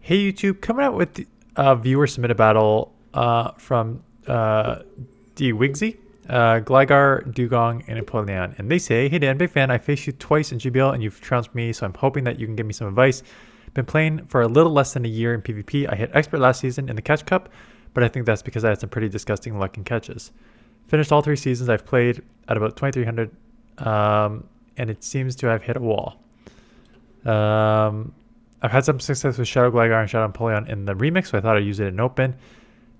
Hey YouTube, coming out with a viewer submitted battle from DEWGONG, Gligar, DEWGONG, and empoleon. And they say, hey Dan, big fan. I faced you twice in GBL and you've trounced me, so I'm hoping that you can give me some advice. Been playing for a little less than a year in PvP. I hit expert last season in the catch cup, but I think that's because I had some pretty disgusting luck in catches. Finished all 3 seasons I've played at about 2300, and it seems to have hit a wall. I've had some success with Shadow Gligar and Shadow Empoleon in the remix, so I thought I'd use it in open.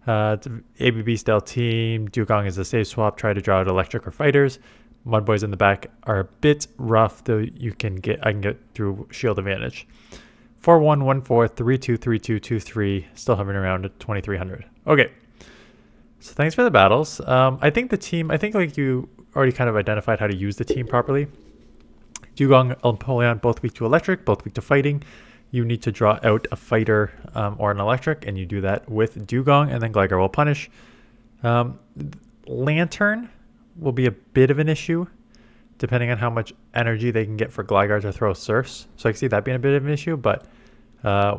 It's an ABB style team. DEWGONG is a save swap. Try to draw out electric or fighters. Mud Boys in the back are a bit rough, though I can get through shield advantage. 4-1-1-4, 3-2, 3-2, 2-3, still hovering around at 2300. Okay. So thanks for the battles. I think like you already kind of identified how to use the team properly. DEWGONG, Empoleon, both weak to electric, both weak to fighting. You need to draw out a fighter or an electric, and you do that with DEWGONG, and then Gligar will punish. Lantern will be a bit of an issue, depending on how much energy they can get for Gligar to throw Surfs. So I can see that being a bit of an issue, but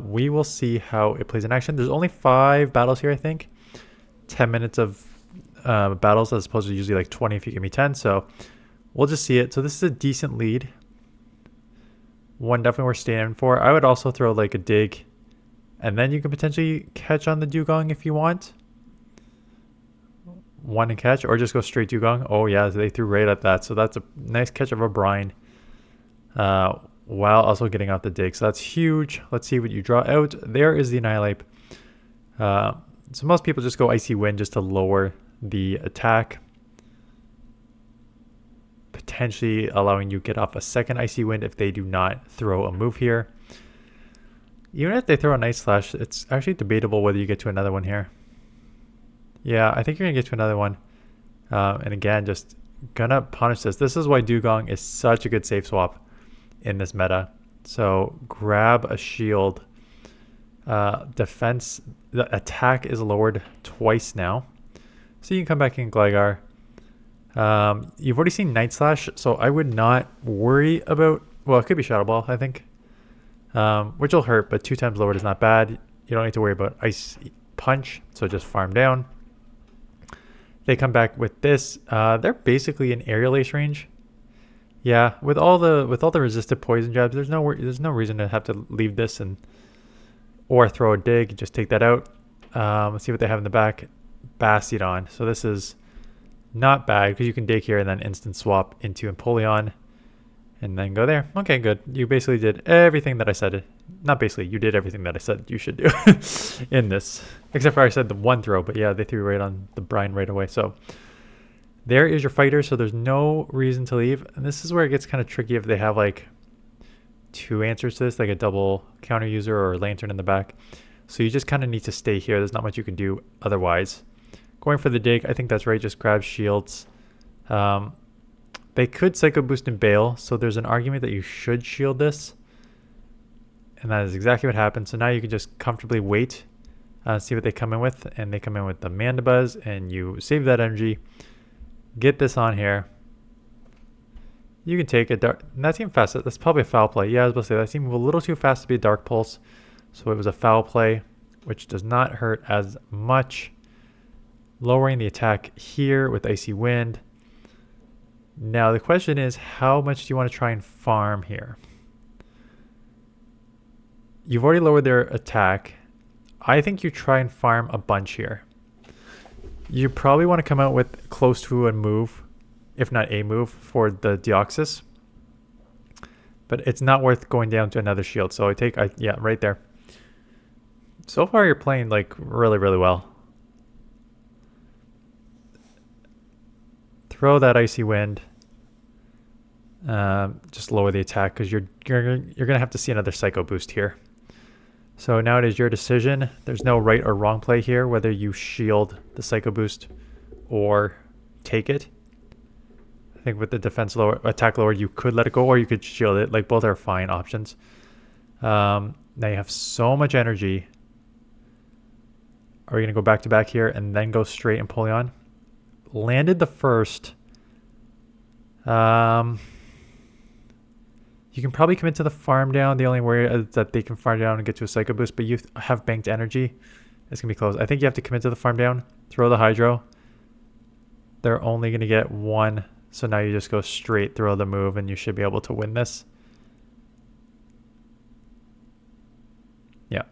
we will see how it plays in action. There's only 5 battles here, I think. 10 minutes of battles as opposed to usually like 20 if you give me 10. So we'll just see it. So this is a decent lead. One definitely worth standing for. I would also throw like a dig, and then you can potentially catch on the DEWGONG if you want. One and catch, or just go straight DEWGONG. Oh yeah, they threw right at that. So that's a nice catch of a brine, while also getting out the dig. So that's huge. Let's see what you draw out. There is the Annihilate. So most people just go Icy Wind just to lower the attack, potentially allowing you to get off a second Icy Wind if they do not throw a move here. Even if they throw a Night Slash, it's actually debatable whether you get to another one here. Yeah, I think you're going to get to another one. And again, just gonna punish this. This is why DEWGONG is such a good safe swap in this meta. So grab a shield. Defense, the attack is lowered twice now. So you can come back in Gligar. You've already seen Night Slash, so I would not worry about, well, it could be Shadow Ball, I think, which will hurt, but 2 times lowered is not bad. You don't need to worry about Ice Punch, so just farm down. They come back with this. They're basically in Aerial Ace range. Yeah, with all the resisted poison jabs, there's no reason to have to leave this or throw a dig. Just take that out. Let's see what they have in the back. Bastiodon. So this is not bad because you can dig here and then instant swap into Empoleon and then go there. Okay, good. You basically did everything that I said. Not basically, you did everything that I said you should do in this. Except for I said the one throw, but yeah, they threw right on the brine right away. So there is your fighter, so there's no reason to leave. And this is where it gets kind of tricky if they have like 2 answers to this, like a double counter user or a lantern in the back. So you just kind of need to stay here. There's not much you can do otherwise. Going for the dig, I think that's right. Just grab shields. They could Psycho Boost and bail, so there's an argument that you should shield this. And that is exactly what happened. So now you can just comfortably wait, see what they come in with. And they come in with the Mandibuzz, and you save that energy. Get this on here. You can take a dark, and that seemed fast. That's probably a foul play. Yeah, I was about to say that seemed a little too fast to be a Dark Pulse. So it was a foul play, which does not hurt as much. Lowering the attack here with Icy Wind. Now the question is, how much do you want to try and farm here? You've already lowered their attack. I think you try and farm a bunch here. You probably want to come out with close to a move, if not a move, for the Deoxys. But it's not worth going down to another shield. So yeah, right there. So far you're playing like really, really well. Throw that Icy Wind. Just lower the attack because you're gonna have to see another Psycho Boost here. So now it is your decision. There's no right or wrong play here, whether you shield the Psycho Boost or take it. I think with the defense lower, attack lowered, you could let it go or you could shield it. Like both are fine options. Now you have so much energy. Are we gonna go back to back here and then go straight Empoleon? Landed the first. You You can probably commit to the farm down. The only worry is that they can farm down and get to a Psycho Boost, but you have banked energy. It's going to be close. I think you have to commit to the farm down. Throw the Hydro. They're only going to get one. So now you just go straight, throw the move, and you should be able to win this. Yeah.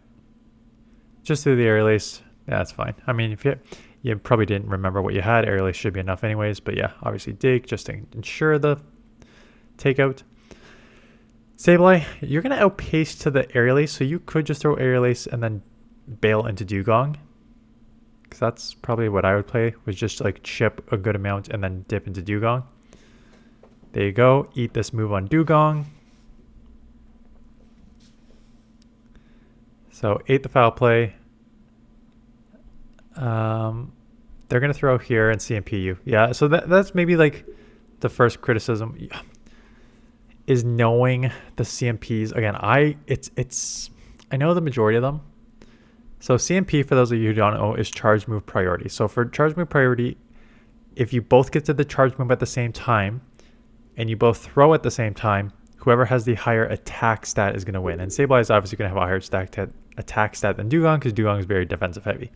Just through the Aerial Ace. Yeah, that's fine. I mean, if you probably didn't remember what you had. Aerial Ace should be enough anyways. But yeah, obviously dig just to ensure the takeout. Sableye, you're going to outpace to the Aerial Ace, so you could just throw Aerial Ace and then bail into DEWGONG. Because that's probably what I would play, was just like chip a good amount and then dip into DEWGONG. There you go. Eat this move on DEWGONG. So ate the foul play. They're going to throw here and CMP you. Yeah, so that's maybe like the first criticism. Yeah. Is knowing the CMPs. Again, I know the majority of them. So CMP, for those of you who don't know, is charge move priority. So for charge move priority, if you both get to the charge move at the same time and you both throw at the same time, whoever has the higher attack stat is going to win. And Sableye is obviously going to have a higher attack stat than DEWGONG because DEWGONG is very defensive heavy.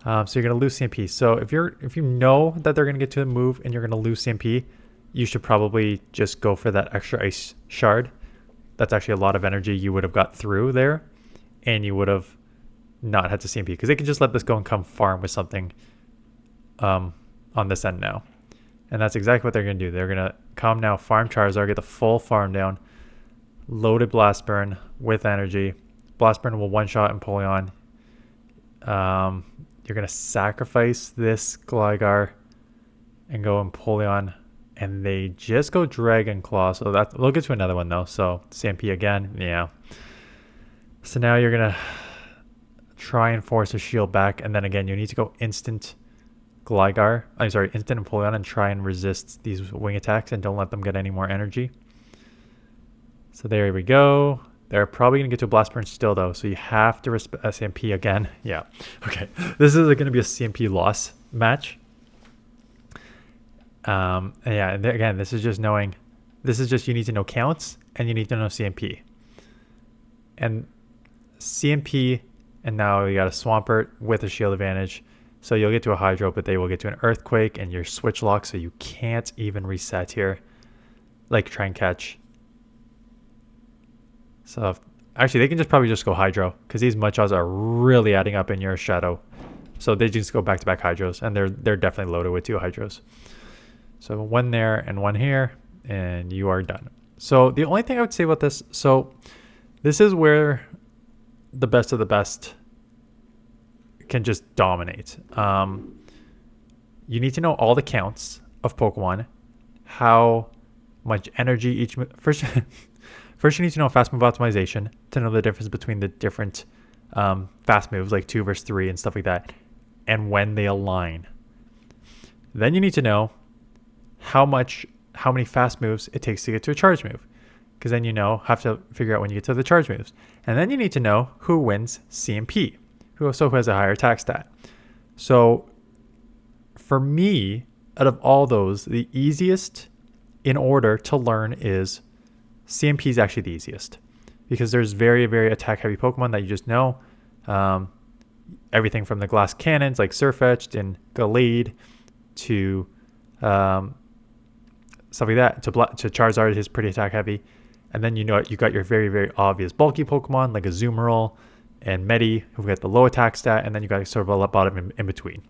So you're going to lose CMP. So if you know that they're going to get to the move and you're going to lose CMP, you should probably just go for that extra ice shard. That's actually a lot of energy you would have got through there, and you would have not had to CMP because they can just let this go and come farm with something on this end now. And that's exactly what they're going to do. They're going to come now, farm Charizard, get the full farm down, loaded Blast Burn with energy. Blast Burn will one-shot Empoleon. You're going to sacrifice this Gligar and go Empoleon. And they just go Dragon Claw. So we'll get to another one though. So CMP again. Yeah. So now you're going to try and force a shield back. And then again, you need to go instant Gligar. I'm sorry, instant Empoleon and try and resist these wing attacks and don't let them get any more energy. So there we go. They're probably going to get to a Blast Burn still though. So you have to respect CMP again. Yeah. Okay. This is going to be a CMP loss match. Yeah, again, this is just you need to know counts and you need to know CMP. And CMP, and now you got a Swampert with a shield advantage. So you'll get to a Hydro, but they will get to an Earthquake and your switch lock, so you can't even reset here. Like try and catch. So actually they can probably just go Hydro, because these Mudshots are really adding up in your shadow. So they just go back-to-back Hydros, and they're definitely loaded with 2 Hydros. So one there and one here, and you are done. So the only thing I would say about this, so this is where the best of the best can just dominate. You need to know all the counts of Pokemon, how much energy each... First you need to know fast move optimization to know the difference between the different fast moves, like 2 versus 3 and stuff like that, and when they align. Then you need to know how many fast moves it takes to get to a charge move, because then have to figure out when you get to the charge moves. And then you need to know who wins CMP, who has a higher attack stat. So for me, out of all those, the easiest in order to learn is CMP is actually the easiest, because there's very, very attack heavy Pokemon that you just know. Everything from the glass cannons like Surfetch'd and Gallade to stuff like that, to Charizard is pretty attack heavy. And then you got your very, very obvious bulky Pokemon like a Azumarill and Medi, who've got the low attack stat, and then you got sort of a bottom in between.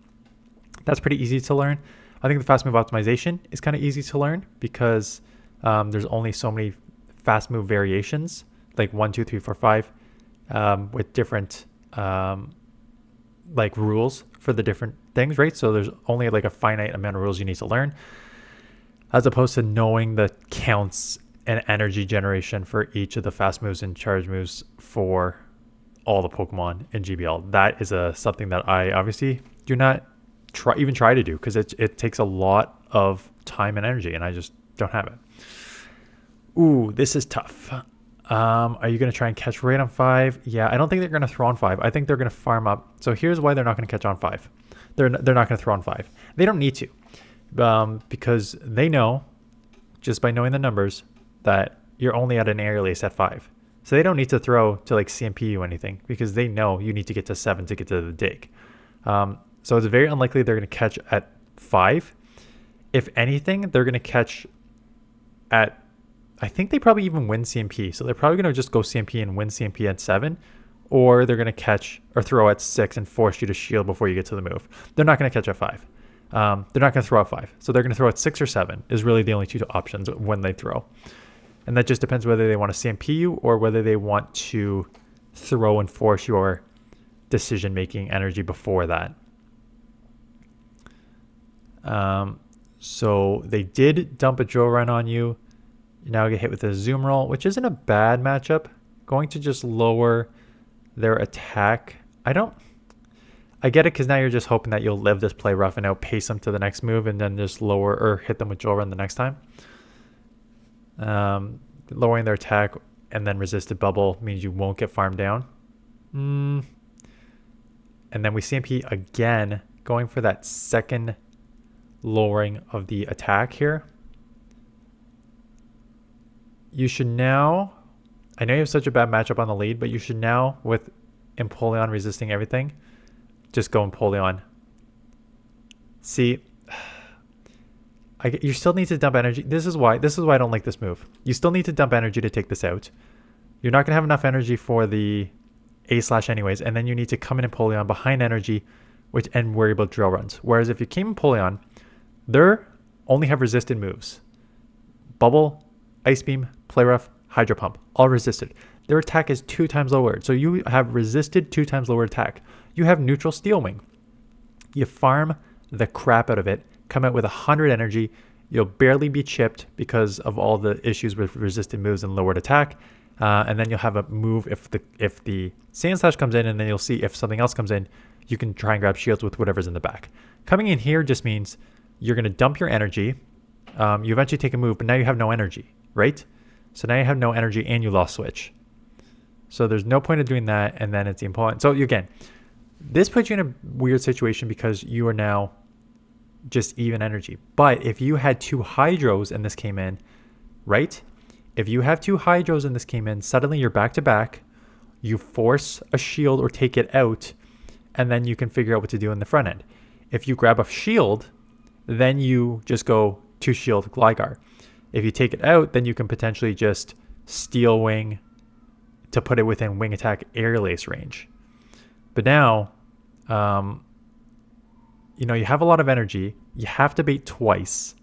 That's pretty easy to learn. I think the fast move optimization is kind of easy to learn because there's only so many fast move variations, like 1, 2, 3, 4, 5, with different like rules for the different things, right? So there's only like a finite amount of rules you need to learn, as opposed to knowing the counts and energy generation for each of the fast moves and charge moves for all the Pokemon in GBL. That is something that I obviously do not even try to do, because it takes a lot of time and energy, and I just don't have it. Ooh, this is tough. Are you going to try and catch right on 5? Yeah, I don't think they're going to throw on 5. I think they're going to farm up. So here's why they're not going to catch on 5. They're not going to throw on 5. They don't need to, because they know, just by knowing the numbers, that you're only at an aerial ace at 5. So they don't need to throw to like CMP you anything because they know you need to get to 7 to get to the dig. So it's very unlikely they're going to catch at 5. If anything, they're going to catch at, I think they probably even win CMP. So they're probably going to just go CMP and win CMP at 7. Or they're going to catch or throw at 6 and force you to shield before you get to the move. They're not going to catch at 5. They're not going to throw at 5. So they're going to throw at 6 or 7 is really the only two options when they throw. And that just depends whether they want to CMP you or whether they want to throw and force your decision-making energy before that. So they did dump a drill run on you. You now get hit with a zoom roll, which isn't a bad matchup. Going to just lower their attack. I get it because now you're just hoping that you'll live this play rough and outpace them to the next move and then just lower or hit them with drill run the next time. Lowering their attack and then resisted bubble means you won't get farmed down. And then we CMP again, going for that second lowering of the attack here. You should now, I know you have such a bad matchup on the lead, but you should now, with Empoleon resisting everything, just go Empoleon. See, you still need to dump energy. This is why I don't like this move. You still need to dump energy to take this out. You're not going to have enough energy for the A/ anyways, and then you need to come in Empoleon behind energy and worry about drill runs. Whereas if you came Empoleon, they only have resisted moves. Bubble, Ice Beam, Play Rough, Hydro Pump, all resisted. Their attack is 2 times lowered. So you have resisted 2 times lower attack. You have neutral Steel Wing. You farm the crap out of it, come out with 100 energy. You'll barely be chipped because of all the issues with resisted moves and lowered attack. And then you'll have a move if the Sand Slash comes in, and then you'll see if something else comes in, you can try and grab shields with whatever's in the back. Coming in here just means you're going to dump your energy. You eventually take a move, but now you have no energy, right? So now you have no energy and you lost switch. So there's no point of doing that, and then it's the important. So again, this puts you in a weird situation because you are now just even energy. But if you had 2 Hydros and this came in, right? If you have 2 Hydros and this came in, suddenly you're back to back. You force a shield or take it out, and then you can figure out what to do in the front end. If you grab a shield, then you just go 2 shield gligar. If you take it out, then you can potentially just Steel Wing to put it within wing attack aerial ace range. But now, you have a lot of energy. You have to bait twice.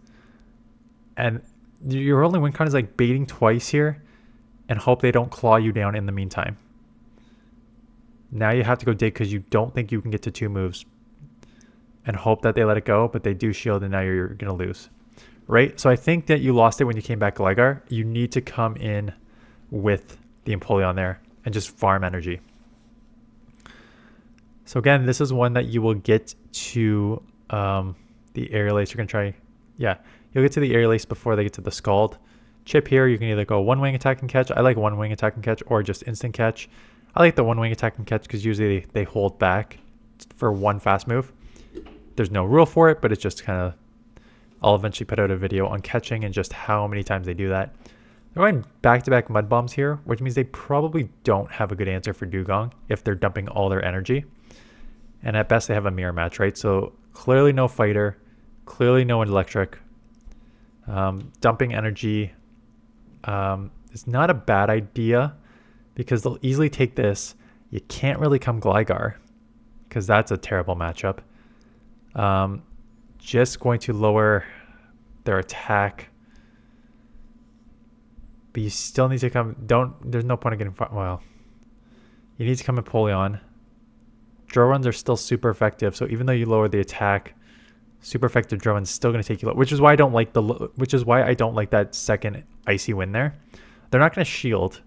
And your only win con is like baiting twice here and hope they don't claw you down in the meantime. Now you have to go dig because you don't think you can get to 2 moves and hope that they let it go, but they do shield and now you're going to lose. Right? So I think that you lost it when you came back Gligar. You need to come in with the Empoleon there and just farm energy. So again, this is one that you will get to the aerial ace. You're going to try, you'll get to the aerial ace before they get to the Scald. Chip here, you can either go 1 wing attack and catch. I like 1 wing attack and catch or just instant catch. I like the 1 wing attack and catch because usually they hold back for 1 fast move. There's no rule for it, but it's just kind of, I'll eventually put out a video on catching and just how many times they do that. They're going back-to-back mud bombs here, which means they probably don't have a good answer for DEWGONG if they're dumping all their energy. And at best, they have a mirror match, right? So clearly no fighter, clearly no electric. Dumping energy is not a bad idea because they'll easily take this. You can't really come Gligar because that's a terrible matchup. Just going to lower their attack. But you still need to come. There's no point in getting. Well, you need to come Empoleon. Drill runs are still super effective. So even though you lower the attack, super effective drill runs still going to take you low. Which is why I don't like that second icy win there. They're not going to shield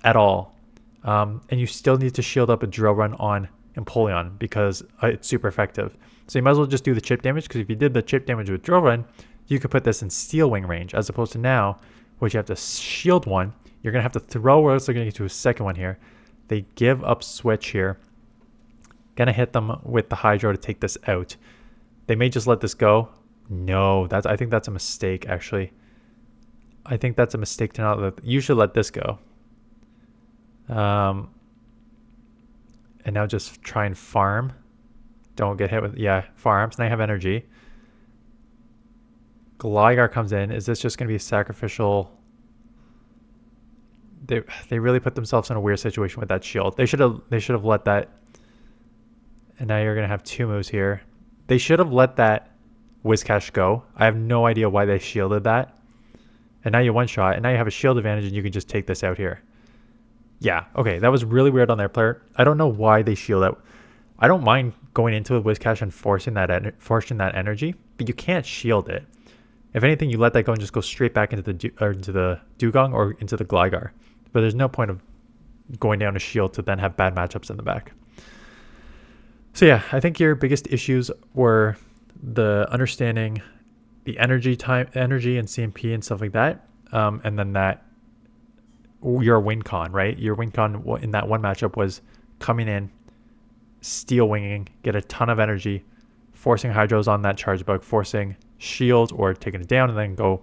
at all, and you still need to shield up a drill run on Empoleon because it's super effective. So you might as well just do the chip damage because if you did the chip damage with drill run, you could put this in Steel Wing range as opposed to now, which you have to shield one. You're going to have to throw or else they're going to get to a second one here. They give up switch here. Going to hit them with the Hydro to take this out. They may just let this go. No, I think that's a mistake actually. I think that's a mistake to not let. You should let this go. And now just try and farm. Don't get hit with, yeah, farms. Now you have energy. Gligar comes in. Is this just going to be sacrificial? They really put themselves in a weird situation with that shield. They should have let that. And now you're going to have 2 moves here. They should have let that Whiscash go. I have no idea why they shielded that. And now you one shot, and now you have a shield advantage, and you can just take this out here. Yeah, okay, that was really weird on their player. I don't know why they shield out. I don't mind going into a Whiscash and forcing that energy, but you can't shield it. If anything, you let that go and just go straight back into the DEWGONG or into the Gligar. But there's no point of going down a shield to then have bad matchups in the back. So yeah, I think your biggest issues were the understanding the energy and CMP and stuff like that, and then that your win con, right? Your win con in that one matchup was coming in, steel winging, get a ton of energy, forcing hydros on that charge bug, forcing shields or taking it down, and then go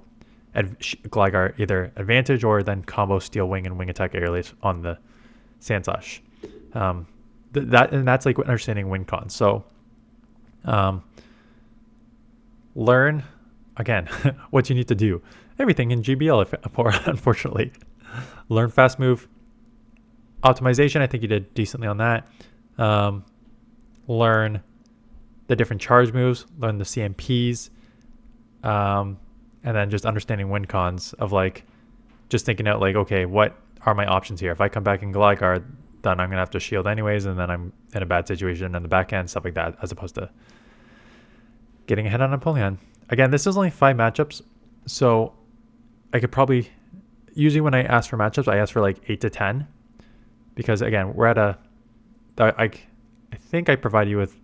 Gligar either advantage or then combo steel wing and wing attack airlace on the Sandslash. That's like understanding win con. So learn again what you need to do. Everything in GBL, unfortunately. Learn fast move optimization. I think you did decently on that. Learn the different charge moves, learn the CMPs, and then just understanding win cons of like just thinking out like, okay, what are my options here? If I come back in Gligar, then I'm gonna have to shield anyways, and then I'm in a bad situation in the back end, stuff like that, as opposed to getting ahead on Empoleon. Again, this is only 5 matchups, so I could probably, usually when I ask for matchups, I ask for like 8 to 10, because again, we're at I think I provide you with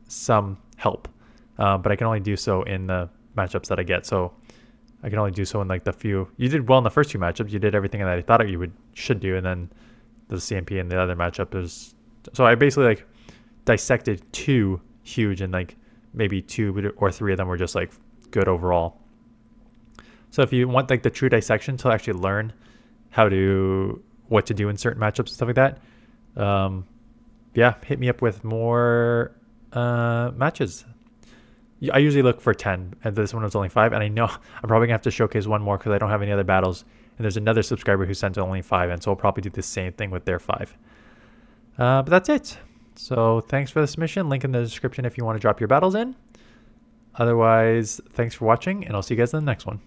some help, but I can only do so in the matchups that I get. So I can only do so in like the few. You did well in the first 2 matchups. You did everything that I thought you should do, and then the CMP in the other matchup is. So I basically like dissected 2 huge, and like maybe 2 or 3 of them were just like good overall. So if you want like the true dissection to actually learn what to do in certain matchups and stuff like that, yeah, hit me up with more matches. I usually look for 10, and this one was only 5, and I know I'm probably gonna have to showcase one more because I don't have any other battles, and there's another subscriber who sent only 5, and so I'll probably do the same thing with their 5. But that's it. So thanks for the submission. Link in the description if you want to drop your battles in. Otherwise, thanks for watching, and I'll see you guys in the next one.